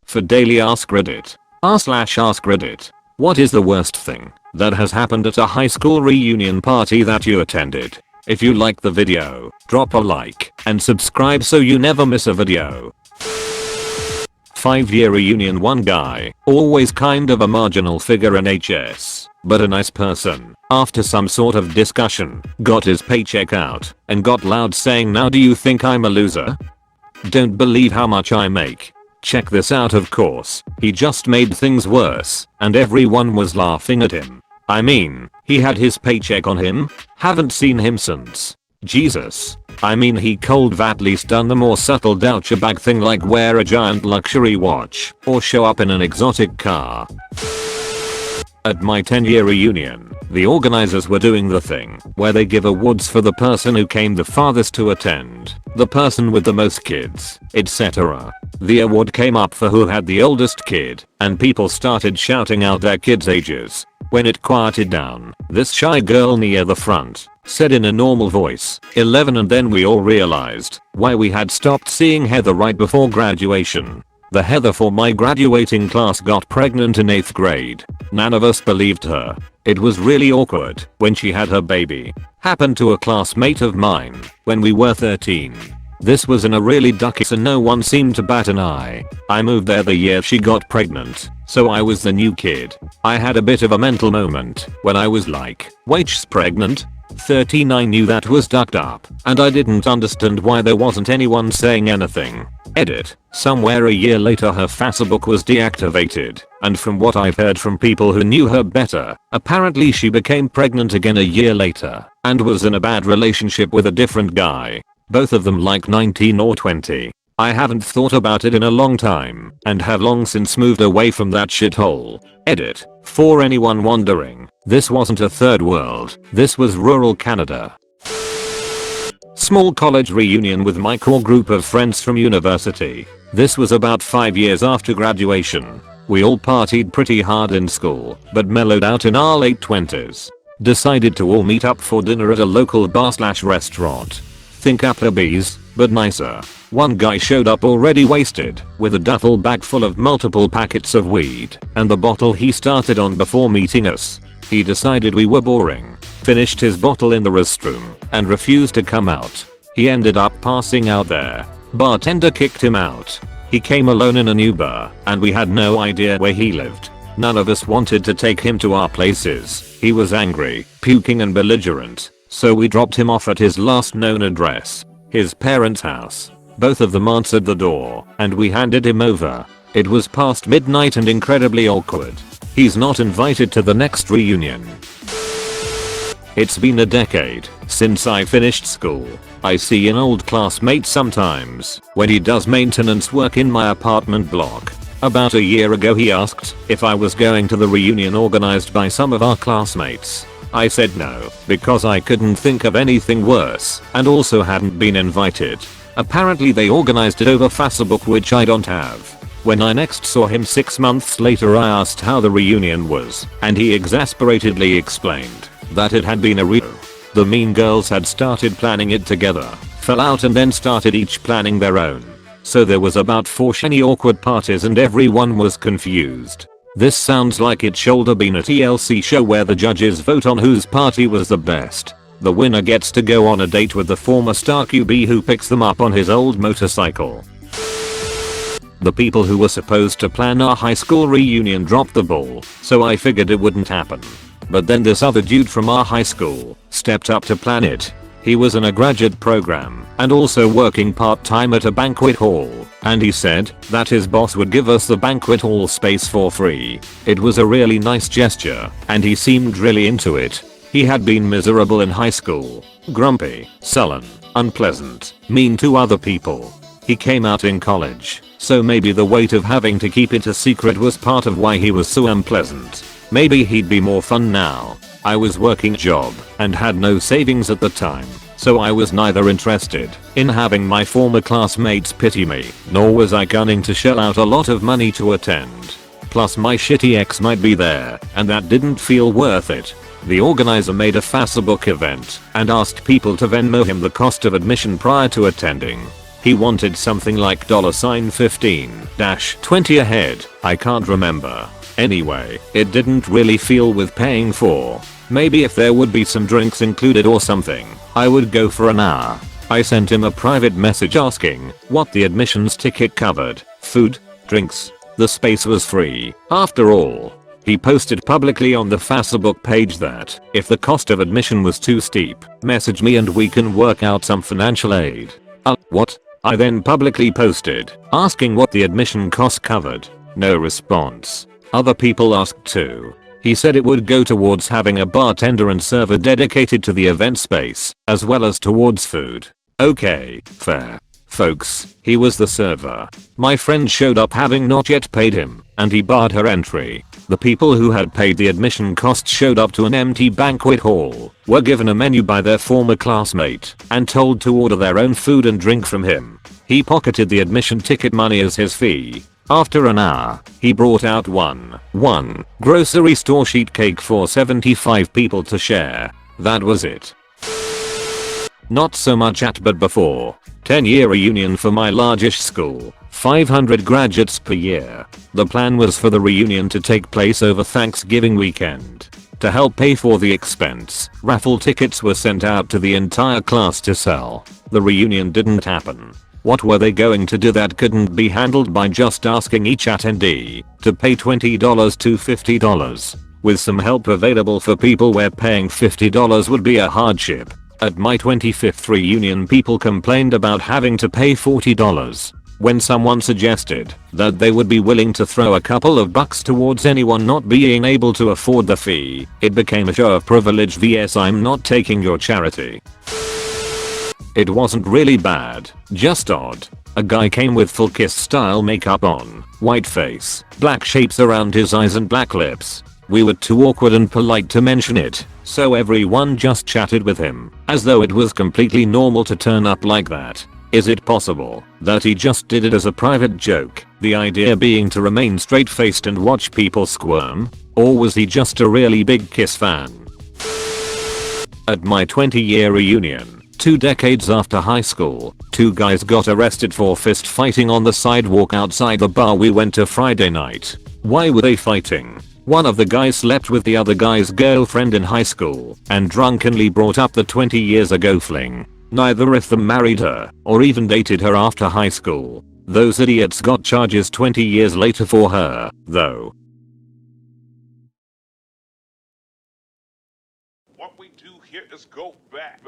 For daily Ask Reddit. r/Ask Reddit. What is the worst thing that has happened at a high school reunion party that you attended? If you like the video, drop a like and subscribe so you never miss a video. 5-year reunion. One guy, always kind of a marginal figure in HS, but a nice person, after some sort of discussion, got his paycheck out and got loud saying, "Now do you think I'm a loser? Don't believe how much I make. Check this out." Of course, he just made things worse and everyone was laughing at him. I mean, he had his paycheck on him? Haven't seen him since. Jesus. I mean, he could've at least done the more subtle douchebag thing like wear a giant luxury watch or show up in an exotic car. At my 10-year reunion, the organizers were doing the thing where they give awards for the person who came the farthest to attend, the person with the most kids, etc. The award came up for who had the oldest kid, and people started shouting out their kids' ages. When it quieted down, this shy girl near the front said in a normal voice, 11, and then we all realized why we had stopped seeing Heather right before graduation. The Heather for my graduating class got pregnant in 8th grade. None of us believed her. It was really awkward when she had her baby. Happened to a classmate of mine when we were 13. This was in a really ducky, so no one seemed to bat an eye. I moved there the year she got pregnant, so I was the new kid. I had a bit of a mental moment when I was like, wait, she's pregnant? 13. I knew that was ducked up, and I didn't understand why there wasn't anyone saying anything. Edit. Somewhere a year later her Facebook was deactivated, and from what I've heard from people who knew her better, apparently she became pregnant again a year later, and was in a bad relationship with a different guy. Both of them like 19 or 20. I haven't thought about it in a long time, and have long since moved away from that shithole. Edit. For anyone wondering, this wasn't a third world, this was rural Canada. Small college reunion with my core group of friends from university. This was about 5 years after graduation. We all partied pretty hard in school, but mellowed out in our late 20s. Decided to all meet up for dinner at a local bar/restaurant. Think Applebee's, but nicer. One guy showed up already wasted, with a duffel bag full of multiple packets of weed, and the bottle he started on before meeting us. He decided we were boring, finished his bottle in the restroom, and refused to come out. He ended up passing out there. Bartender kicked him out. He came alone in an Uber, and we had no idea where he lived. None of us wanted to take him to our places. He was angry, puking and belligerent, so we dropped him off at his last known address, his parents' house. Both of them answered the door, and we handed him over. It was past midnight and incredibly awkward. He's not invited to the next reunion. It's been a decade since I finished school. I see an old classmate sometimes when he does maintenance work in my apartment block. About a year ago he asked if I was going to the reunion organized by some of our classmates. I said no, because I couldn't think of anything worse, and also hadn't been invited. Apparently they organized it over Facebook, which I don't have. When I next saw him 6 months later I asked how the reunion was, and he exasperately explained that it had been a The Mean Girls had started planning it together, fell out, and then started each planning their own. So there was about 4 shiny awkward parties and everyone was confused. This sounds like it should have been a TLC show where the judges vote on whose party was the best. The winner gets to go on a date with the former star QB who picks them up on his old motorcycle. The people who were supposed to plan our high school reunion dropped the ball, so I figured it wouldn't happen. But then this other dude from our high school stepped up to plan it. He was in a graduate program and also working part-time at a banquet hall, and he said that his boss would give us the banquet hall space for free. It was a really nice gesture, and he seemed really into it. He had been miserable in high school, grumpy, sullen, unpleasant, mean to other people. He came out in college, so maybe the weight of having to keep it a secret was part of why he was so unpleasant. Maybe he'd be more fun now. I was working job and had no savings at the time, so I was neither interested in having my former classmates pity me, nor was I gunning to shell out a lot of money to attend. Plus my shitty ex might be there, and that didn't feel worth it. The organizer made a Facebook event and asked people to Venmo him the cost of admission prior to attending. He wanted something like $15-20 a head, I can't remember. Anyway, it didn't really feel worth paying for. Maybe if there would be some drinks included or something, I would go for an hour. I sent him a private message asking what the admissions ticket covered. Food, drinks. The space was free, after all. He posted publicly on the Facebook page that if the cost of admission was too steep, message me and we can work out some financial aid. What? I then publicly posted asking what the admission cost covered. No response. Other people asked too. He said it would go towards having a bartender and server dedicated to the event space, as well as towards food. Okay, fair. Folks, he was the server. My friend showed up having not yet paid him, and he barred her entry. The people who had paid the admission cost showed up to an empty banquet hall, were given a menu by their former classmate, and told to order their own food and drink from him. He pocketed the admission ticket money as his fee. After an hour, he brought out one grocery store sheet cake for 75 people to share. That was it. Not so much at but before. 10-year reunion for my largest school. 500 graduates per year. The plan was for the reunion to take place over Thanksgiving weekend. To help pay for the expense, raffle tickets were sent out to the entire class to sell. The reunion didn't happen. What were they going to do that couldn't be handled by just asking each attendee to pay $20 to $50? With some help available for people where paying $50 would be a hardship. At my 25th reunion, people complained about having to pay $40. When someone suggested that they would be willing to throw a couple of bucks towards anyone not being able to afford the fee, it became a show of privilege vs I'm not taking your charity. It wasn't really bad, just odd. A guy came with full Kiss style makeup on, white face, black shapes around his eyes and black lips. We were too awkward and polite to mention it, so everyone just chatted with him, as though it was completely normal to turn up like that. Is it possible that he just did it as a private joke, the idea being to remain straight-faced and watch people squirm? Or was he just a really big Kiss fan? At my 20-year reunion, 2 decades after high school, 2 guys got arrested for fist fighting on the sidewalk outside the bar we went to Friday night. Why were they fighting? One of the guys slept with the other guy's girlfriend in high school and drunkenly brought up the 20 years ago fling. Neither of them married her or even dated her after high school. Those idiots got charges 20 years later for her, though. What we do here is go back.